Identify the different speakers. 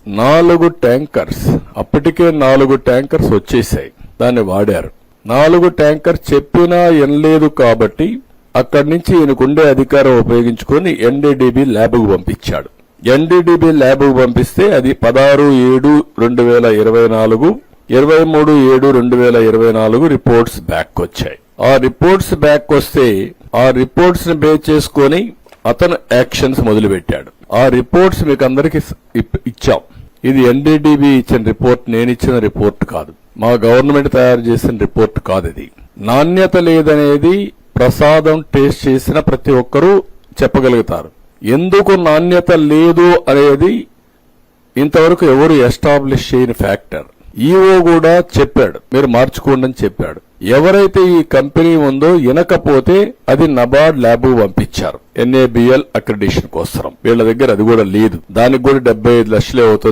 Speaker 1: 4 tankers, అప్పటికే 4 tankers వచ్చేసాయి, దాన్ని వాడారు. 4 ట్యాంకర్ చెప్పినా ఎనలేదు కాబట్టి అక్కడి నుంచి ఈయనకుండే అధికారం ఉపయోగించుకుని ఎన్డీడీబీ ల్యాబ్కు పంపించాడు. ఎన్డీడీబీ ల్యాబ్కు పంపిస్తే అది 16/7/2024, 23/7/2024 రిపోర్ట్స్ బ్యాక్ వచ్చాయి. ఆ రిపోర్ట్స్ బ్యాక్ వస్తే ఆ రిపోర్ట్స్ ని బేస్ చేసుకుని అతను యాక్షన్స్ మొదలుపెట్టాడు. ఆ రిపోర్ట్స్ మీకు అందరికి ఇచ్చాం. ఇది ఎన్డీడీబీ ఇచ్చిన రిపోర్ట్, నేను ఇచ్చిన రిపోర్ట్ కాదు, మా గవర్నమెంట్ తయారు చేసిన రిపోర్ట్ కాదు. ఇది నాణ్యత లేదనేది ప్రసాదం టేస్ట్ చేసిన ప్రతి ఒక్కరూ చెప్పగలుగుతారు. ఎందుకు నాణ్యత లేదు అనేది ఇంతవరకు ఎవరు ఎస్టాబ్లిష్ చేయని ఫ్యాక్టర్. ఈఓ కూడా చెప్పాడు, మీరు మార్చుకోండి అని చెప్పాడు. ఎవరైతే ఈ కంపెనీ ఉందో వినకపోతే అది నబార్డ్ ల్యాబ్ పంపించారు NABL అక్రిడిషన్ కోసం. వీళ్ళ దగ్గర అది కూడా లేదు. దానికి కూడా 75 లక్షలే అవుతుంది.